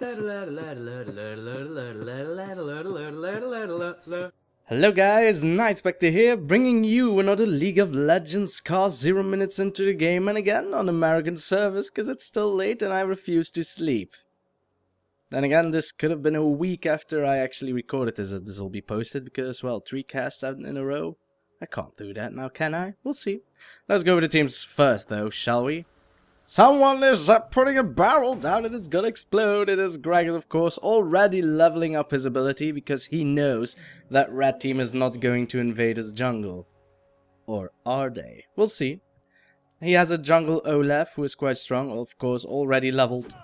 Hello guys, Nightspectre here, bringing you another League of Legends cast 0 minutes into the game, and again on American servers because it's still late and I refuse to sleep. Then again, this could have been a week after I actually recorded this will be posted because, well, 3 casts out in a row. I can't do that now, can I? We'll see. Let's go with the teams first though, shall we? Someone is putting a barrel down and it's gonna explode. It is Gragas, of course, already leveling up his ability because he knows that red team is not going to invade his jungle. Or are they? We'll see. He has a jungle Olaf who is quite strong, of course, already leveled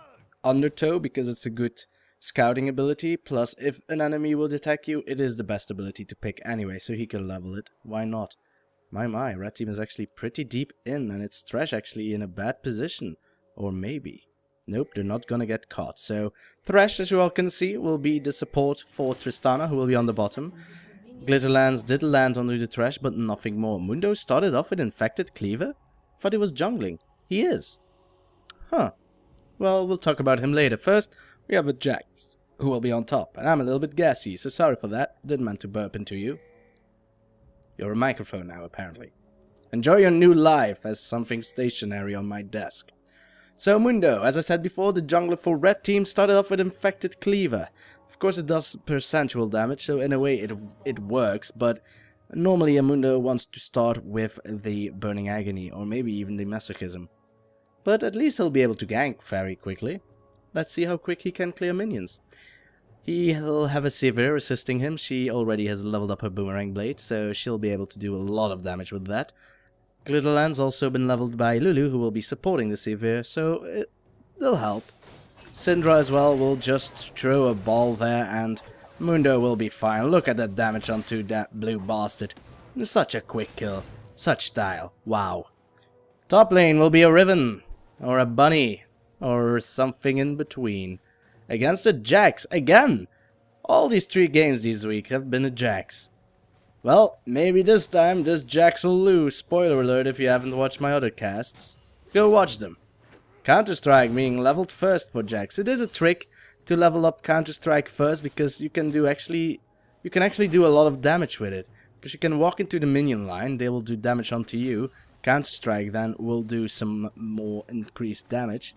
Undertow because it's a good scouting ability. Plus, if an enemy will detect you, it is the best ability to pick anyway, so he can level it. Why not? My, red team is actually pretty deep in, and it's Thresh actually in a bad position. Or maybe. Nope, they're not gonna get caught. So, Thresh, as you all can see, will be the support for Tristana, who will be on the bottom. Glitterlands did land onto the Thresh, but nothing more. Mundo started off with Infected Cleaver? Thought he was jungling. He is. Huh. Well, we'll talk about him later. First, we have a Jax, who will be on top. And I'm a little bit gassy, so sorry for that. Didn't mean to burp into you. You're a microphone now, apparently. Enjoy your new life as something stationary on my desk. So Mundo, as I said before, the jungler for red team started off with Infected Cleaver. Of course it does percentual damage, so in a way it works, but normally a Mundo wants to start with the Burning Agony, or maybe even the Masochism. But at least he'll be able to gank very quickly. Let's see how quick he can clear minions. He'll have a Sivir assisting him. She already has leveled up her Boomerang Blade, so she'll be able to do a lot of damage with that. Glitterland's also been leveled by Lulu, who will be supporting the Sivir, so they'll help. Syndra as well will just throw a ball there, and Mundo will be fine. Look at that damage onto that blue bastard. Such a quick kill. Such style. Wow. Top lane will be a Riven, or a Bunny, or something in between. Against a Jax, again! All these 3 games this week have been a Jax. Well, maybe this time this Jax will lose. Spoiler alert if you haven't watched my other casts. Go watch them. Counter-Strike being leveled first for Jax. It is a trick to level up Counter-Strike first because you can actually do a lot of damage with it. Because you can walk into the minion line, they will do damage onto you. Counter-Strike then will do some more increased damage.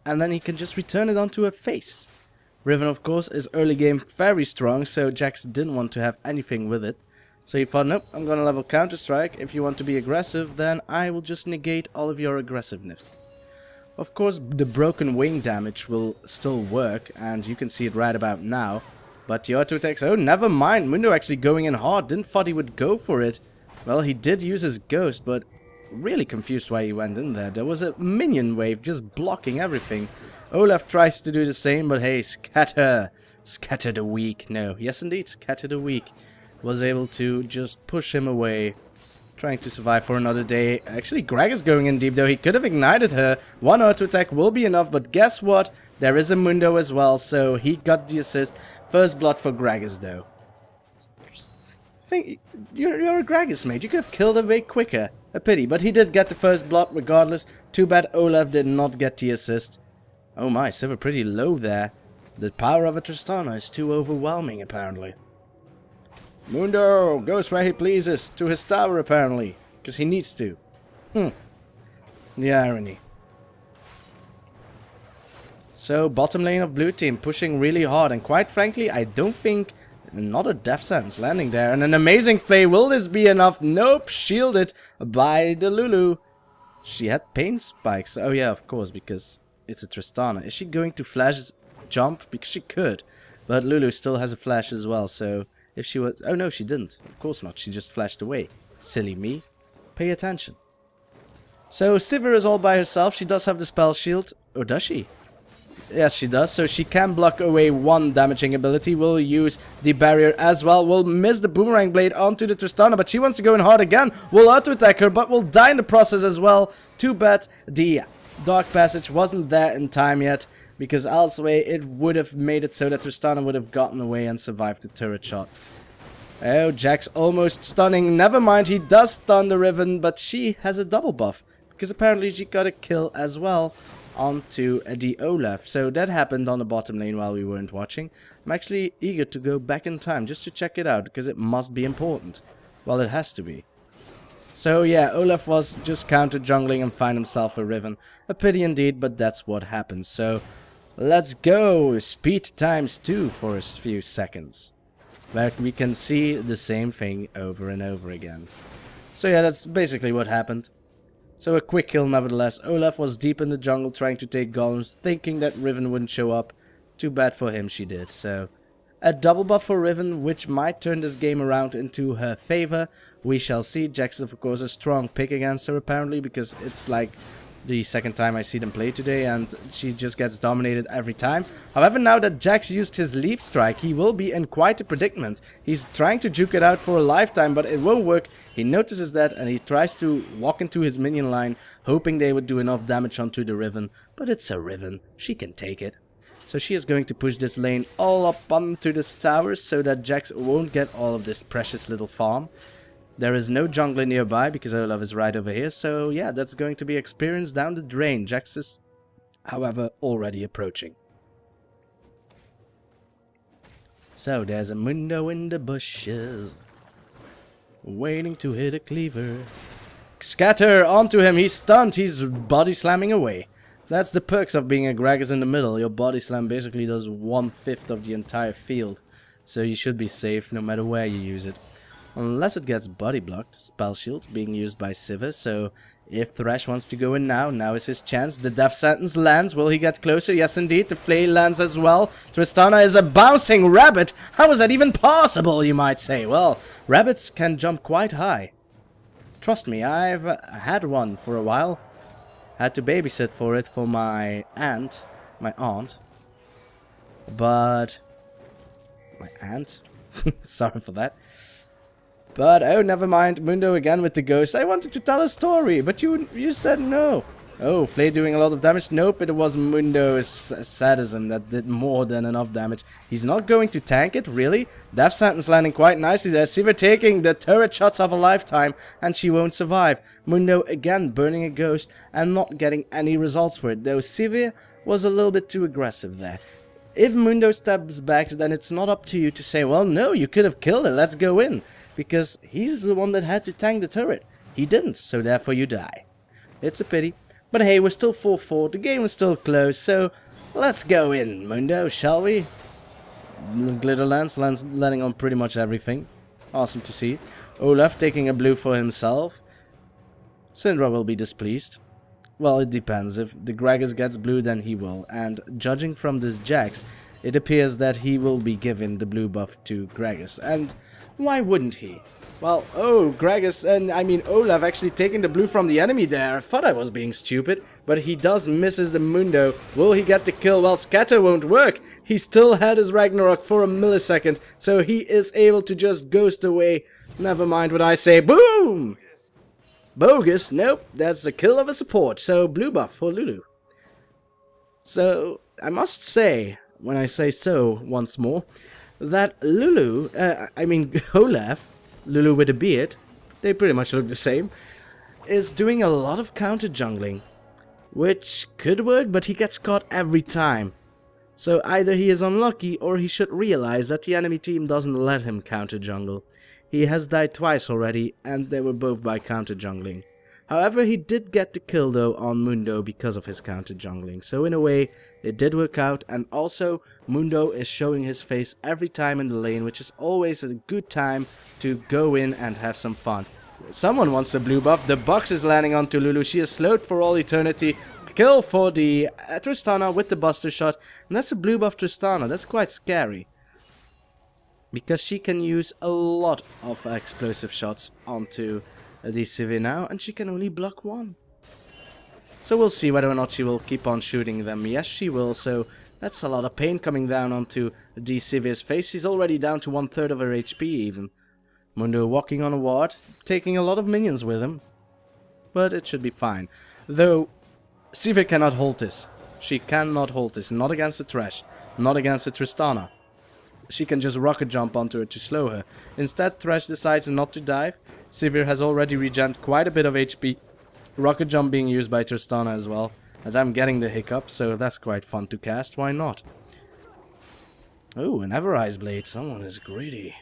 And then he can just return it onto her face. Riven, of course, is early game very strong, so Jax didn't want to have anything with it. So he thought, nope, I'm gonna level Counter-Strike. If you want to be aggressive, then I will just negate all of your aggressiveness. Of course, the broken wing damage will still work, and you can see it right about now. But the auto attacks, oh, never mind. Mundo actually going in hard. Didn't thought he would go for it. Well, he did use his ghost, but really confused why he went in there. There was a minion wave just blocking everything. Olaf tries to do the same, but hey, scatter. Scatter the weak. No, yes indeed, scatter the weak. Was able to just push him away. Trying to survive for another day. Actually, Gragas going in deep though. He could have ignited her. 1 auto attack will be enough, but guess what? There is a Mundo as well, so he got the assist. First blood for Gragas though. You're a Gragas mate. You could have killed him way quicker. A pity, but he did get the first blood regardless. Too bad Olaf did not get the assist. Oh my, Sivir pretty low there. The power of a Tristana is too overwhelming apparently. Mundo goes where he pleases, to his tower apparently. Because he needs to. The irony. So, bottom lane of blue team pushing really hard, and quite frankly, I don't think another Death Sentence landing there, and an amazing play. Will this be enough? Nope, shielded by the Lulu. She had pain spikes. Oh yeah, of course, because it's a Tristana. Is she going to flash jump? Because she could. But Lulu still has a flash as well, so if she was... Oh no, she didn't. Of course not. She just flashed away. Silly me. Pay attention. So Sivir is all by herself. She does have the spell shield. Or does she? Yes, she does. So she can block away 1 damaging ability. Will use the barrier as well. Will miss the Boomerang Blade onto the Tristana, but she wants to go in hard again. Will auto-attack her, but will die in the process as well. Too bad the Dark Passage wasn't there in time yet, because elsewhere it would have made it so that Tristana would have gotten away and survived the turret shot. Oh, Jax almost stunning. Never mind, he does stun the Riven, but she has a double buff, because apparently she got a kill as well. onto the Olaf. So that happened on the bottom lane while we weren't watching. I'm actually eager to go back in time just to check it out, because it must be important. Well, it has to be. So yeah, Olaf was just counter jungling and find himself a Riven. A pity indeed, but that's what happens. So let's go speed ×2 for a few seconds, where we can see the same thing over and over again. So yeah, that's basically what happened. So a quick kill nevertheless. Olaf was deep in the jungle trying to take golems, thinking that Riven wouldn't show up. Too bad for him, she did. So a double buff for Riven, which might turn this game around into her favor. We shall see. Jax is of course a strong pick against her apparently, because it's like the second time I see them play today and she just gets dominated every time. However, now that Jax used his leap strike, he will be in quite a predicament. He's trying to juke it out for a lifetime, but it won't work. He notices that and he tries to walk into his minion line, hoping they would do enough damage onto the Riven. But it's a Riven. She can take it. So she is going to push this lane all up onto this tower so that Jax won't get all of this precious little farm. There is no jungler nearby because Olaf is right over here, so yeah, that's going to be experience down the drain. Jax is, however, already approaching. So there's a Mundo in the bushes, waiting to hit a cleaver. Scatter onto him, he's stunned, he's body slamming away. That's the perks of being a Gragas in the middle. Your body slam basically does 1/5 of the entire field, so you should be safe no matter where you use it. Unless it gets body blocked. Spell shield being used by Sivir, so if Thresh wants to go in now is his chance. The death sentence lands. Will he get closer? Yes indeed, the flay lands as well. Tristana is a bouncing rabbit. How is that even possible, you might say? Well, rabbits can jump quite high. Trust me, I've had one for a while. Had to babysit for it for my aunt. But my aunt? Sorry for that. But, oh, never mind. Mundo again with the ghost. I wanted to tell a story, but you said no. Oh, Flay doing a lot of damage? Nope, it was Mundo's sadism that did more than enough damage. He's not going to tank it, really? Death sentence landing quite nicely there. Sivir taking the turret shots of a lifetime, and she won't survive. Mundo again burning a ghost and not getting any results for it, though Sivir was a little bit too aggressive there. If Mundo steps back, then it's not up to you to say, well, no, you could have killed her, let's go in. Because he's the one that had to tank the turret. He didn't, so therefore you die. It's a pity. But hey, we're still 4-4, the game is still close, so let's go in, Mundo, shall we? Glitter lands landing on pretty much everything. Awesome to see. Olaf taking a blue for himself. Syndra will be displeased. Well, it depends. If the Gragas gets blue, then he will. And judging from this Jax, it appears that he will be given the blue buff to Gragas. And why wouldn't he? Well, oh, Gragas, and I mean Olaf actually taking the blue from the enemy there. I thought I was being stupid, but he does misses the Mundo. Will he get the kill? Well, Scatter won't work. He still had his Ragnarok for a millisecond, so he is able to just ghost away. Never mind what I say. Boom! Bogus? Nope, that's the kill of a support, so blue buff for Lulu. So, I must say, when I say so once more, that Lulu, Olaf, Lulu with a beard, they pretty much look the same, is doing a lot of counter jungling, which could work, but he gets caught every time. So either he is unlucky or he should realize that the enemy team doesn't let him counter jungle. He has died twice already and they were both by counter jungling. However, he did get the kill though on Mundo because of his counter jungling, so in a way it did work out. And also Mundo is showing his face every time in the lane, which is always a good time to go in and have some fun. Someone wants a blue buff. The box is landing onto Lulu. She is slowed for all eternity. Kill for the Tristana with the buster shot, and that's a blue buff Tristana. That's quite scary, because she can use a lot of explosive shots onto the Sivir now, and she can only block one. So we'll see whether or not she will keep on shooting them. Yes, she will, so that's a lot of pain coming down onto the Sivir's face. She's already down to 1/3 of her HP even. Mundo walking on a ward, taking a lot of minions with him, but it should be fine. Though, Sivir cannot hold this. She cannot hold this, not against the Thresh, not against the Tristana. She can just rocket jump onto her to slow her. Instead, Thresh decides not to dive. Sivir has already regened quite a bit of HP. Rocket jump being used by Tristana as well. as I'm getting the hiccup, so that's quite fun to cast, why not? Oh, an Everrise Blade, someone is greedy.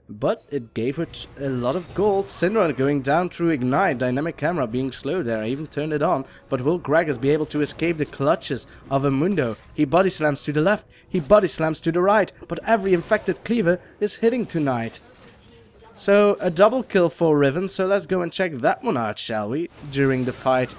But it gave her a lot of gold. Syndra going down through Ignite, dynamic camera being slow there, I even turned it on. But will Gragas be able to escape the clutches of a Mundo? He body slams to the left, he body slams to the right, but every infected cleaver is hitting tonight. So a double kill for Riven, so let's go and check that one out, shall we? During the fight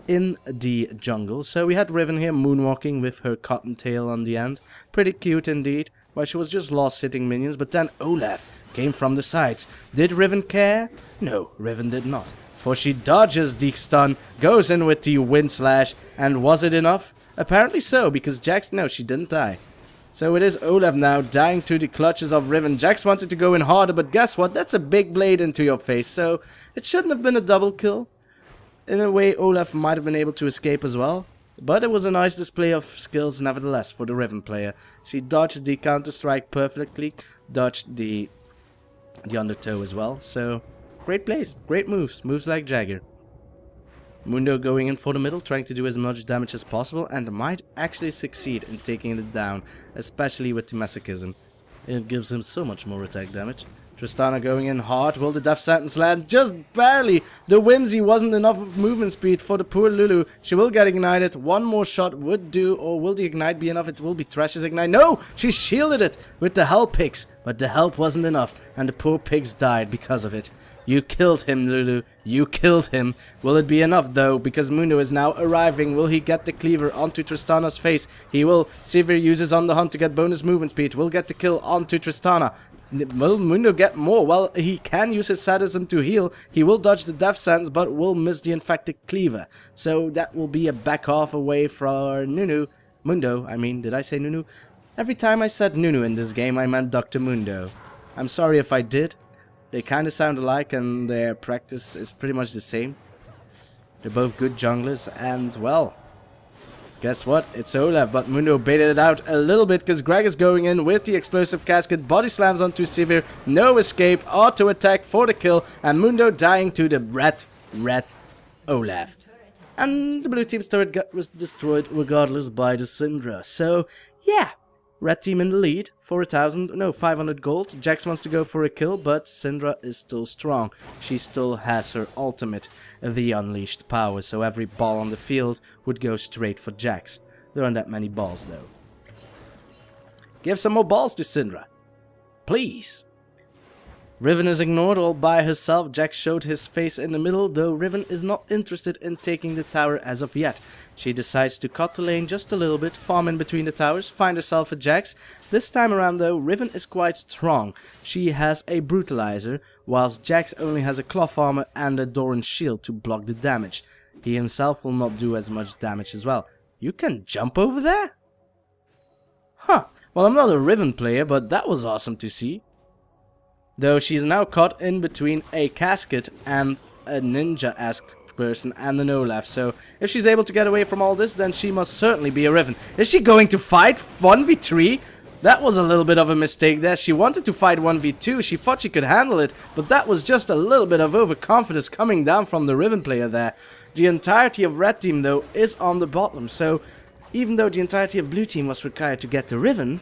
in the jungle. So we had Riven here moonwalking with her cottontail on the end. Pretty cute indeed. Well, she was just lost hitting minions, but then Olaf came from the sides. Did Riven care? No, Riven did not. For she dodges the stun, goes in with the wind slash, and was it enough? Apparently so, because Jax, no, she didn't die. So it is Olaf now dying to the clutches of Riven. Jax wanted to go in harder, but guess what? That's a big blade into your face, so it shouldn't have been a double kill. In a way, Olaf might have been able to escape as well. But it was a nice display of skills nevertheless for the Riven player. She dodged the counter-strike perfectly, dodged the undertow as well. So, great plays, great moves, moves like Jagger. Mundo going in for the middle, trying to do as much damage as possible, and might actually succeed in taking it down, especially with the masochism. It gives him so much more attack damage. Tristana going in hard. Will the death sentence land? Just barely. The whimsy wasn't enough of movement speed for the poor Lulu. She will get ignited. One more shot would do. Or will the ignite be enough? It will be Thresh's ignite. No! She shielded it with the help picks. But the help wasn't enough. And the poor pigs died because of it. You killed him, Lulu. You killed him. Will it be enough, though? Because Mundo is now arriving. Will he get the cleaver onto Tristana's face? He will. Sivir uses on the hunt to get bonus movement speed. Will get the kill onto Tristana. Will Mundo get more? Well, he can use his sadism to heal. He will dodge the death sentence, but will miss the infected cleaver. So that will be a back half away for Mundo, I mean, did I say Nunu? Every time I said Nunu in this game, I meant Dr. Mundo. I'm sorry if I did. They kind of sound alike and their practice is pretty much the same. They're both good junglers and, well, guess what? It's Olaf, but Mundo baited it out a little bit because Gragas going in with the explosive casket, body slams onto Sivir, no escape, auto attack for the kill, and Mundo dying to the red Olaf. And the blue team's turret was destroyed regardless by the Syndra. So, yeah, red team in the lead for 500 gold. Jax wants to go for a kill, but Syndra is still strong. She still has her ultimate, the unleashed power, so every ball on the field would go straight for Jax. There aren't that many balls though. Give some more balls to Syndra, please. Riven is ignored all by herself. Jax showed his face in the middle, though Riven is not interested in taking the tower as of yet. She decides to cut the lane just a little bit, farm in between the towers, find herself a Jax. This time around though, Riven is quite strong. She has a brutalizer, whilst Jax only has a cloth armor and a Doran shield to block the damage. He himself will not do as much damage as well. You can jump over there? Huh, well I'm not a Riven player, but that was awesome to see. Though she's now caught in between a casket and a ninja-esque person and an Olaf. So if she's able to get away from all this, then she must certainly be a Riven. Is she going to fight 1v3? That was a little bit of a mistake there. She wanted to fight 1v2. She thought she could handle it, but that was just a little bit of overconfidence coming down from the Riven player there. The entirety of red team though is on the bottom. So even though the entirety of blue team was required to get the Riven,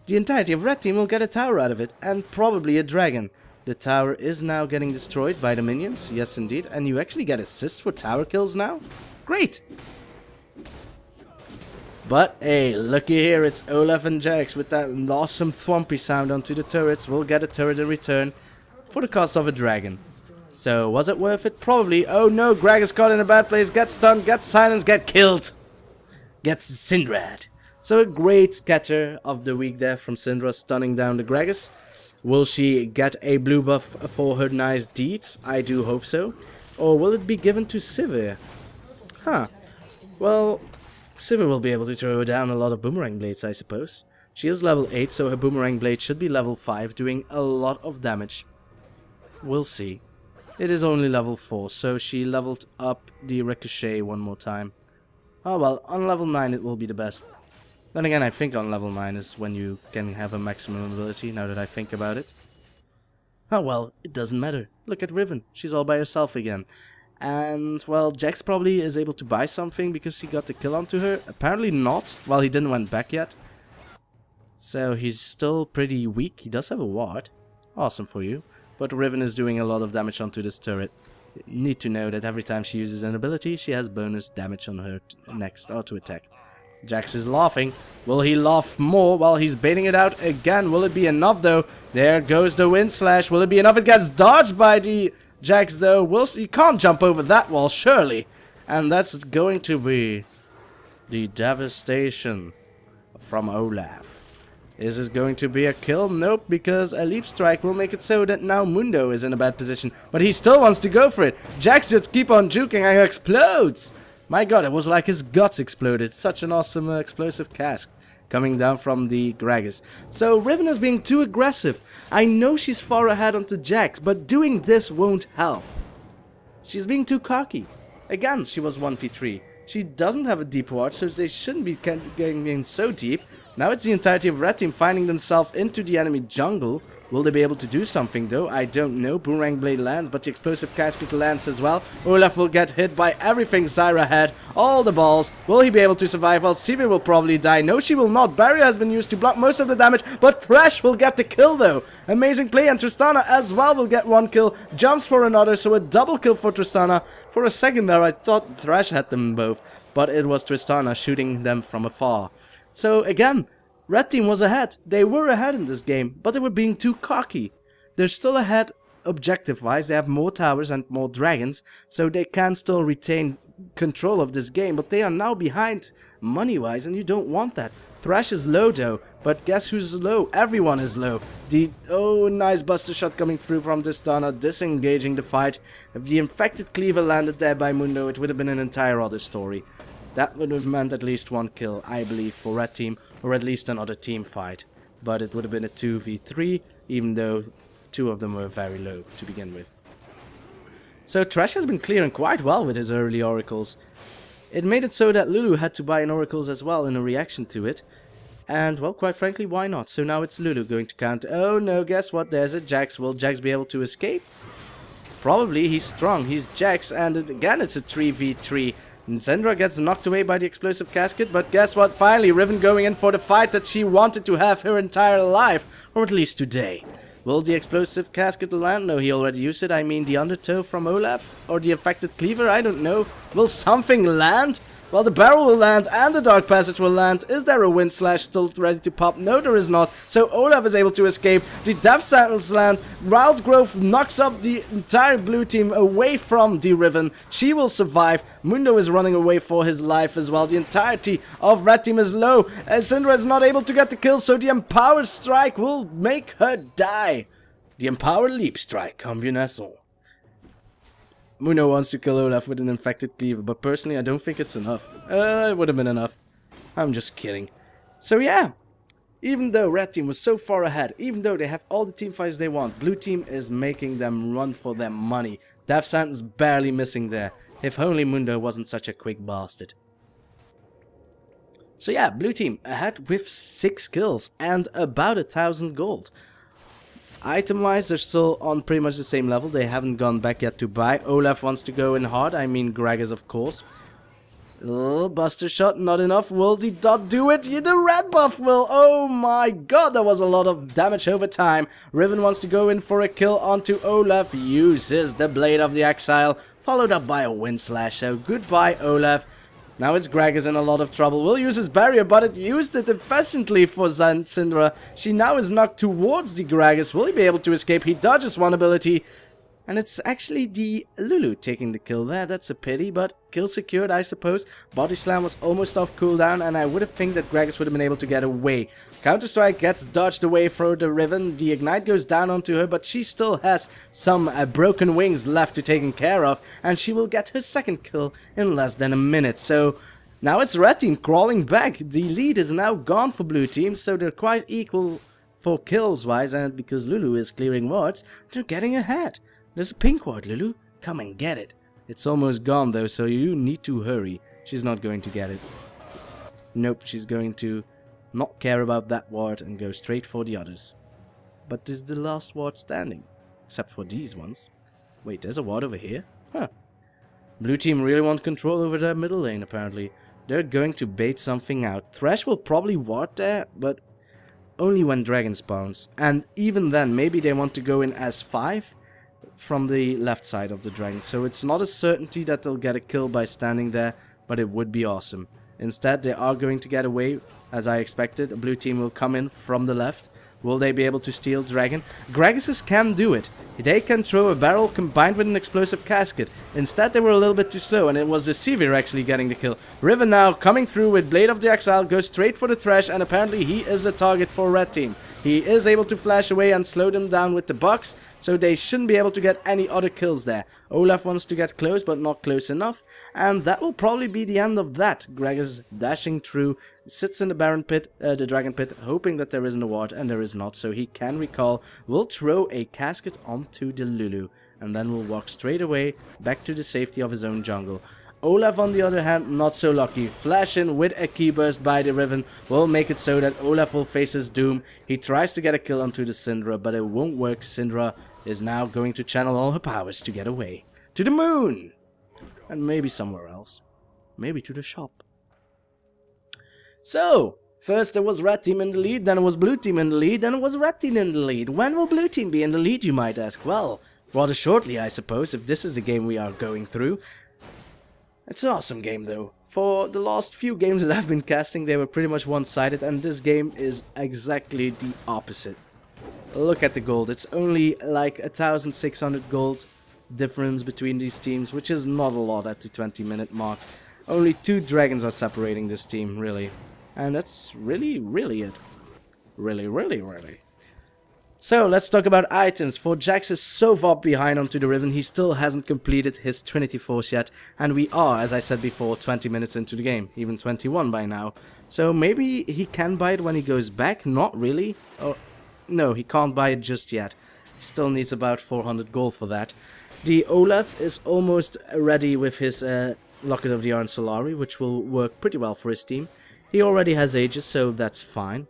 the entirety of red team will get a tower out of it, and probably a dragon. The tower is now getting destroyed by the minions, yes indeed, and you actually get assists for tower kills now? Great! But hey, looky here, it's Olaf and Jax with that awesome thwompy sound onto the turrets. We'll get a turret in return for the cost of a dragon. So, was it worth it? Probably. Oh no, Gragas caught in a bad place, gets stunned, gets silenced, get killed! Gets Syndra. So a great scatter of the week there from Syndra, stunning down the Gragas. Will she get a blue buff for her nice deeds? I do hope so. Or will it be given to Sivir? Huh. Well, Sivir will be able to throw down a lot of boomerang blades, I suppose. She is level 8, so her boomerang blade should be level 5, doing a lot of damage. We'll see. It is only level 4, so she leveled up the ricochet one more time. Oh well, on level 9 it will be the best. Then again, I think on level 9 is when you can have a maximum ability, now that I think about it. Oh well, it doesn't matter. Look at Riven, she's all by herself again. And, well, Jax probably is able to buy something because he got the kill onto her. Apparently not. Well, he didn't went back yet. So he's still pretty weak. He does have a ward. Awesome for you. But Riven is doing a lot of damage onto this turret. You need to know that every time she uses an ability, she has bonus damage on her next auto attack. Jax is laughing. Will he laugh more? Well, he's baiting it out again. Will it be enough, though? There goes the wind slash. Will it be enough? It gets dodged by the Jax, though. You can't jump over that wall, surely. And that's going to be the devastation from Olaf. Is this going to be a kill? Nope, because a leap strike will make it so that now Mundo is in a bad position. But he still wants to go for it. Jax just keep on juking and explodes. My god, it was like his guts exploded. Such an awesome explosive cast coming down from the Gragas. So Riven is being too aggressive. I know she's far ahead onto Jax, but doing this won't help. She's being too cocky. Again, she was 1v3. She doesn't have a deep ward, so they shouldn't be getting in so deep. Now it's the entirety of Red Team finding themselves into the enemy jungle. Will they be able to do something though? I don't know. Boomerang Blade lands, but the explosive casket lands as well. Olaf will get hit by everything Zyra had. All the balls. Will he be able to survive? Well, Sivir will probably die. No, she will not. Barrier has been used to block most of the damage, but Thresh will get the kill though. Amazing play, and Tristana as well will get one kill. Jumps for another, so a double kill for Tristana. For a second there, I thought Thresh had them both, but it was Tristana shooting them from afar. So again, Red Team was ahead. They were ahead in this game, but they were being too cocky. They're still ahead objective-wise. They have more towers and more dragons, so they can still retain control of this game, but they are now behind money-wise, and you don't want that. Thresh is low though, but guess who's low? Everyone is low. Oh, nice buster shot coming through from Tristana, disengaging the fight. If the infected cleaver landed there by Mundo, it would have been an entire other story. That would have meant at least one kill, I believe, for Red Team, or at least another team fight. But it would have been a 2v3, even though two of them were very low to begin with. So Thresh has been clearing quite well with his early oracles. It made it so that Lulu had to buy an oracles as well in a reaction to it. And, well, quite frankly, why not? So now it's Lulu going to count. Oh no, guess what? There's a Jax. Will Jax be able to escape? Probably. He's strong. He's Jax, and again it's a 3v3. And Syndra gets knocked away by the explosive casket, but guess what? Finally, Riven going in for the fight that she wanted to have her entire life, or at least today. Will the explosive casket land? No, he already used it. I mean, the undertow from Olaf, or the affected cleaver, I don't know. Will something land? Well, the barrel will land, and the dark passage will land. Is there a wind slash still ready to pop? No, there is not. So Olaf is able to escape. The death sentence land. Wild Growth knocks up the entire blue team away from the Riven. She will survive. Mundo is running away for his life as well. The entirety of Red Team is low. Syndra is not able to get the kill, so the Empowered Strike will make her die. The Empowered Leap Strike combination. Mundo wants to kill Olaf with an infected cleaver, but personally I don't think it's enough. It would have been enough. I'm just kidding. So yeah, even though Red Team was so far ahead, even though they have all the team fights they want, Blue Team is making them run for their money. Death Sentence barely missing there. If only Mundo wasn't such a quick bastard. So yeah, Blue Team ahead with 6 kills and about 1,000 gold. Item-wise, they're still on pretty much the same level. They haven't gone back yet to buy. Olaf wants to go in hard. I mean, Gragas, of course. Oh, buster shot, not enough. Will the dot do it? Yeah, the red buff will. Oh my god, that was a lot of damage over time. Riven wants to go in for a kill onto Olaf. Uses the Blade of the Exile, followed up by a Wind Slash. So goodbye, Olaf. Now it's Gragas in a lot of trouble. Will use his barrier, but it used it efficiently for Syndra. She now is knocked towards the Gragas. Will he be able to escape? He dodges one ability. And it's actually the Lulu taking the kill there. That's a pity, but kill secured, I suppose. Body Slam was almost off cooldown, and I would have think that Gragas would have been able to get away. Counter-Strike gets dodged away from the Riven. The Ignite goes down onto her, but she still has some broken wings left to take care of, and she will get her second kill in less than a minute. So now it's Red Team crawling back. The lead is now gone for Blue Team, so they're quite equal for kills-wise, and because Lulu is clearing wards, they're getting ahead. There's a pink ward, Lulu. Come and get it. It's almost gone, though, so you need to hurry. She's not going to get it. Nope, she's going to not care about that ward and go straight for the others. But this is the last ward standing. Except for these ones. Wait, there's a ward over here? Huh. Blue team really want control over their middle lane, apparently. They're going to bait something out. Thresh will probably ward there, but only when dragon spawns. And even then, maybe they want to go in as 5 from the left side of the dragon. So it's not a certainty that they'll get a kill by standing there, but it would be awesome. Instead, they are going to get away, as I expected. A blue team will come in from the left. Will they be able to steal dragon? Gragas can do it. They can throw a barrel combined with an explosive casket. Instead, they were a little bit too slow, and it was the Sivir actually getting the kill. Riven now coming through with Blade of the Exile, goes straight for the Thresh, and apparently he is the target for red team. He is able to flash away and slow them down with the box, so they shouldn't be able to get any other kills there. Olaf wants to get close, but not close enough, and that will probably be the end of that. Gragas dashing through, sits in the Baron pit, the Dragon pit, hoping that there isn't a ward, and there is not, so he can recall. Will throw a casket onto the Lulu, and then will walk straight away back to the safety of his own jungle. Olaf, on the other hand, not so lucky. Flash in with a key burst by the Riven will make it so that Olaf will face his doom. He tries to get a kill onto the Syndra, but it won't work. Syndra is now going to channel all her powers to get away. To the moon! And maybe somewhere else. Maybe to the shop. So, first there was red team in the lead, then it was blue team in the lead, then it was red team in the lead. When will blue team be in the lead, you might ask? Well, rather shortly, I suppose, if this is the game we are going through. It's an awesome game, though. For the last few games that I've been casting, they were pretty much one-sided, and this game is exactly the opposite. Look at the gold. It's only like 1,600 gold difference between these teams, which is not a lot at the 20-minute mark. Only 2 dragons are separating this team, really. And that's really it. Really. So, let's talk about items. For Jax is so far behind onto the Riven, he still hasn't completed his Trinity Force yet. And we are, as I said before, 20 minutes into the game. Even 21 by now. So, maybe he can buy it when he goes back? Not really. Oh, no, he can't buy it just yet. He still needs about 400 gold for that. The Olaf is almost ready with his Locket of the Iron Solari, which will work pretty well for his team. He already has Aegis, so that's fine.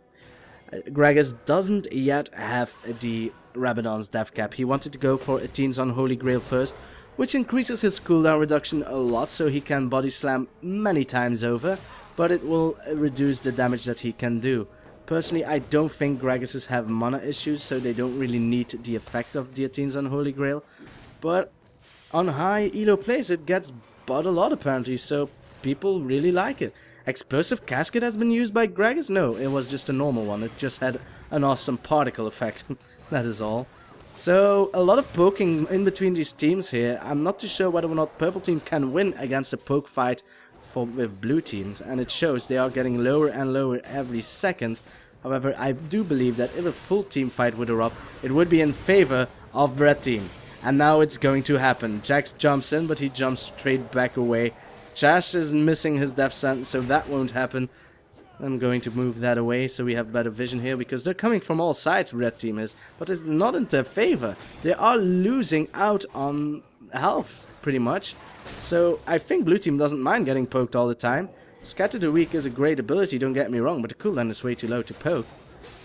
Gragas doesn't yet have the Rabadon's death cap. He wanted to go for Athene's Unholy Grail first, which increases his cooldown reduction a lot, so he can body slam many times over, but it will reduce the damage that he can do. Personally, I don't think Gragases have mana issues, so they don't really need the effect of the Athene's Unholy Grail. But on high elo plays, it gets bought a lot apparently, so people really like it. Explosive Casket has been used by Gragas? No, it was just a normal one. It just had an awesome particle effect. That is all. So, a lot of poking in between these teams here. I'm not too sure whether or not purple team can win against a poke fight with blue teams. And it shows they are getting lower and lower every second. However, I do believe that if a full team fight would erupt, it would be in favor of red team. And now it's going to happen. Jax jumps in, but he jumps straight back away. Chash is missing his death sentence, so that won't happen. I'm going to move that away so we have better vision here, because they're coming from all sides, red team is. But it's not in their favor. They are losing out on health, pretty much. So I think blue team doesn't mind getting poked all the time. Scatter the Weak is a great ability, don't get me wrong, but the cooldown is way too low to poke.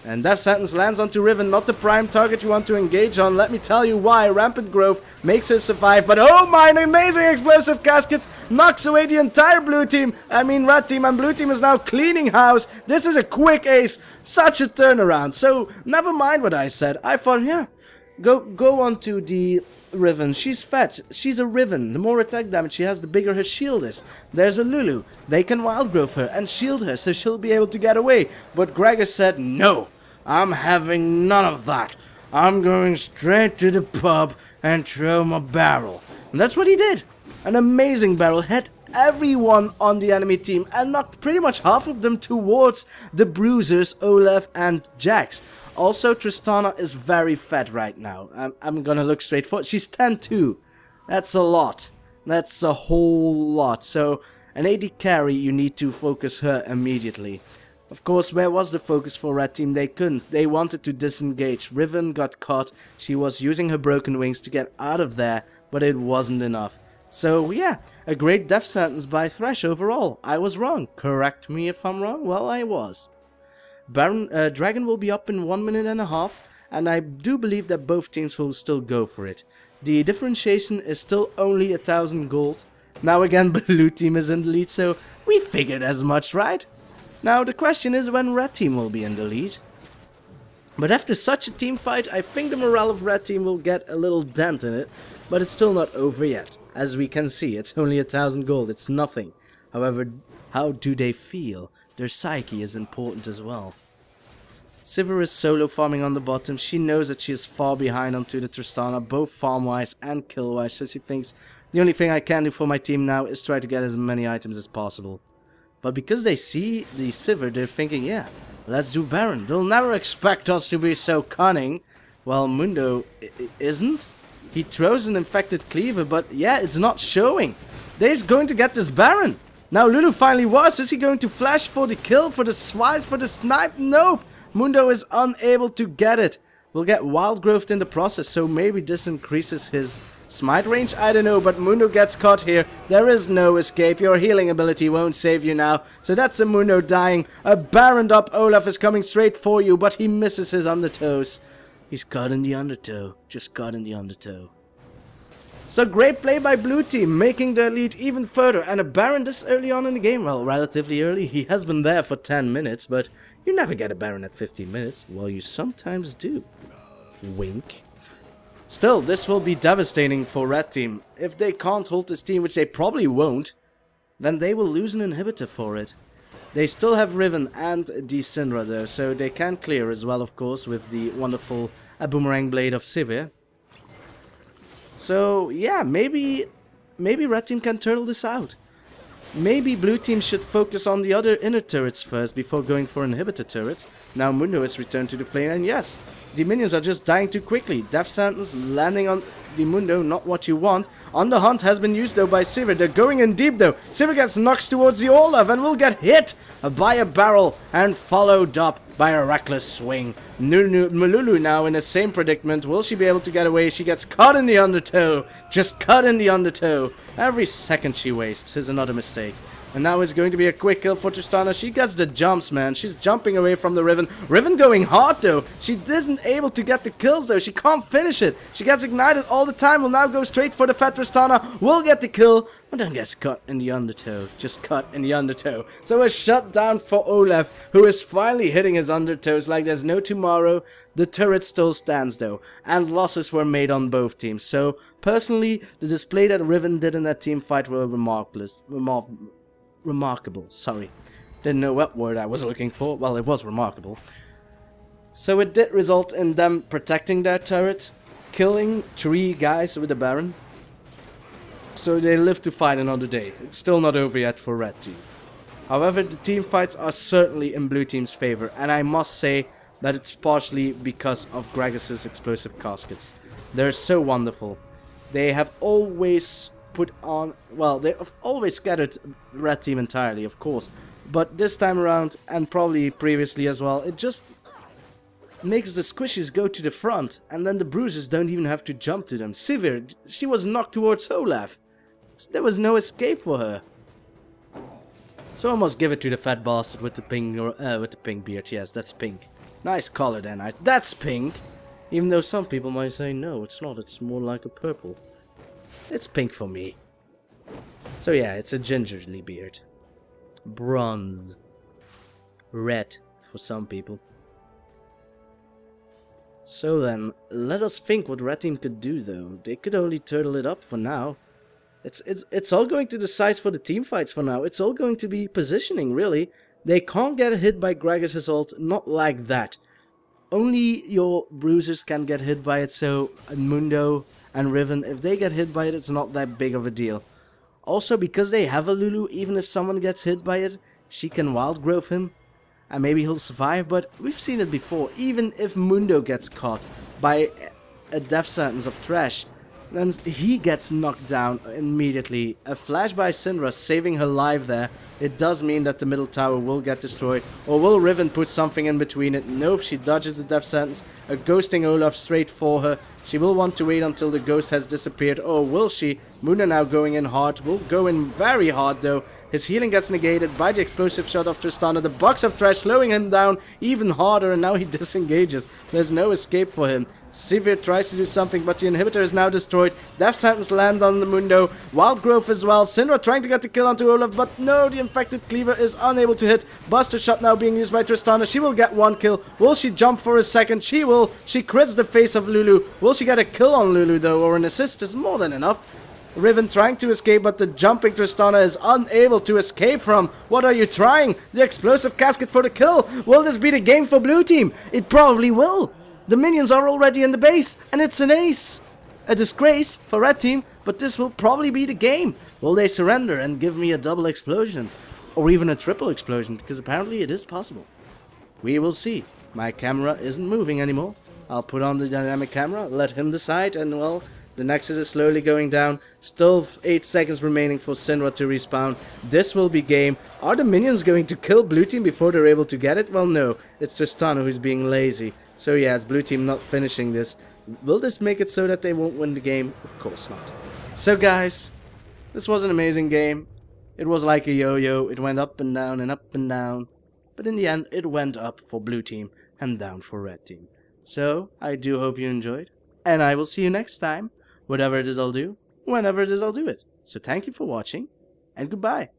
And Death Sentence lands onto Riven, not the prime target you want to engage on. Let me tell you why. Rampant Growth makes her survive, but oh my, amazing Explosive Caskets knocks away the entire blue team. I mean red team, and blue team is now cleaning house. This is a quick ace, such a turnaround. So never mind what I said. I thought, yeah, go on to the Riven. She's fat. She's a Riven. The more attack damage she has, the bigger her shield is. There's a Lulu. They can wild growth her and shield her, so she'll be able to get away. But Gragas said, no, I'm having none of that. I'm going straight to the pub and throw my barrel. And that's what he did. An amazing barrel hit everyone on the enemy team and knocked pretty much half of them towards the bruisers, Olaf and Jax. Also, Tristana is very fat right now. I'm gonna look straight forward. She's 10-2. That's a lot. That's a whole lot. So, an AD carry, you need to focus her immediately. Of course, where was the focus for red team? They couldn't. They wanted to disengage. Riven got caught. She was using her broken wings to get out of there, but it wasn't enough. So, yeah, a great death sentence by Thresh overall. I was wrong. Correct me if I'm wrong. Well, I was. Dragon will be up in 1.5 minutes, and I do believe that both teams will still go for it. The differentiation is still only 1,000 gold, Now again, blue team is in the lead, so we figured as much, right? Now the question is when red team will be in the lead. But after such a team fight, I think the morale of red team will get a little dent in it. But it's still not over yet. As we can see, it's only 1,000 gold, it's nothing. However, how do they feel? Their psyche is important as well. Sivir is solo farming on the bottom. She knows that she is far behind onto the Tristana, both farm-wise and kill-wise. So she thinks, the only thing I can do for my team now is try to get as many items as possible. But because they see the Sivir, they're thinking, yeah, let's do Baron. They'll never expect us to be so cunning. Well, Mundo isn't. He throws an infected cleaver, but yeah, it's not showing. They're going to get this Baron. Now Lulu finally was. Is he going to flash for the kill, for the swipe, for the snipe? Nope. Mundo is unable to get it. We'll get wild growth in the process, so maybe this increases his smite range? I don't know, but Mundo gets caught here. There is no escape. Your healing ability won't save you now. So that's a Mundo dying. A Baroned up Olaf is coming straight for you, but he misses his undertows. He's caught in the undertow. Just caught in the undertow. So great play by blue team, making their lead even further. And a Baron this early on in the game. Well, relatively early. He has been there for 10 minutes, but you never get a Baron at 15 minutes. Well, you sometimes do. Wink. Still, this will be devastating for red team. If they can't hold this team, which they probably won't, then they will lose an inhibitor for it. They still have Riven and the Syndra though, so they can clear as well, of course, with the wonderful boomerang blade of Sivir. So yeah, maybe red team can turtle this out. Maybe blue team should focus on the other inner turrets first before going for inhibitor turrets. Now Mundo is returned to the flame, and yes, the minions are just dying too quickly. Death sentence landing on the Mundo, not what you want. On the hunt has been used though by Sivir. They're going in deep though. Sivir gets knocked towards the Olaf and will get hit by a barrel and followed up by a reckless swing. Lulu now in the same predicament. Will she be able to get away? She gets caught in the undertow. Just caught in the undertow. Every second she wastes is another mistake. And now it's going to be a quick kill for Tristana. She gets the jumps, man. She's jumping away from the Riven. Riven going hard, though. She isn't able to get the kills, though. She can't finish it. She gets ignited all the time. Will now go straight for the fat Tristana. Will get the kill, but then gets cut in the undertow. Just cut in the undertow. So a shutdown for Olaf, who is finally hitting his undertows like there's no tomorrow. The turret still stands, though. And losses were made on both teams. So, personally, the display that Riven did in that team fight were remarkable, sorry. Didn't know what word I was looking for. Well, it was remarkable. So it did result in them protecting their turret, killing 3 guys with the Baron. So they live to fight another day. It's still not over yet for red team. However, the team fights are certainly in blue team's favor, and I must say that it's partially because of Gragas' explosive caskets. They're so wonderful. They have always put on, well, they've always scattered red team entirely, of course, but this time around, and probably previously as well, it just makes the squishies go to the front, and then the bruisers don't even have to jump to them. Sivir, she was knocked towards Olaf. There was no escape for her. So I must give it to the fat bastard with the pink, with the pink beard. Yes, that's pink. Nice color then. That's pink. Even though some people might say no, it's not. It's more like a purple. It's pink for me. So yeah, it's a gingerly beard. Bronze. Red for some people. So then, let us think what red team could do though. They could only turtle it up for now. It's all going to decide for the team fights for now. It's all going to be positioning, really. They can't get hit by Gragas' ult, not like that. Only your bruisers can get hit by it, so Mundo and Riven, if they get hit by it, it's not that big of a deal. Also, because they have a Lulu, even if someone gets hit by it, she can wild growth him, and maybe he'll survive, but we've seen it before. Even if Mundo gets caught by a death sentence of Thresh, then he gets knocked down immediately. A flash by Syndra saving her life there. It does mean that the middle tower will get destroyed. Or will Riven put something in between it? Nope, she dodges the death sentence. A ghosting Olaf straight for her. She will want to wait until the ghost has disappeared. Or will she? Mundo now going in hard. Will go in very hard though. His healing gets negated by the explosive shot of Tristana. The box of Thresh slowing him down even harder, and now he disengages. There's no escape for him. Sivir tries to do something, but the inhibitor is now destroyed. Death Sentence land on the Mundo. Wild Growth as well. Syndra trying to get the kill onto Olaf, but no, the Infected Cleaver is unable to hit. Buster Shot now being used by Tristana. She will get one kill. Will she jump for a second? She will. She crits the face of Lulu. Will she get a kill on Lulu though, or an assist is more than enough. Riven trying to escape, but the jumping Tristana is unable to escape from. What are you trying? The explosive casket for the kill. Will this be the game for blue team? It probably will. The minions are already in the base, and it's an ace. A disgrace for red team, but this will probably be the game. Will they surrender and give me a double explosion? Or even a triple explosion, because apparently it is possible. We will see. My camera isn't moving anymore. I'll put on the dynamic camera, let him decide, and well, the Nexus is slowly going down. Still 8 seconds remaining for Syndra to respawn. This will be game. Are the minions going to kill blue team before they're able to get it? Well, no. It's Tristana who's being lazy. So yeah, it's blue team not finishing this. Will this make it so that they won't win the game? Of course not. So guys, this was an amazing game. It was like a yo-yo. It went up and down and up and down. But in the end, it went up for blue team and down for red team. So, I do hope you enjoyed. And I will see you next time. Whatever it is I'll do, whenever it is I'll do it. So thank you for watching, and goodbye.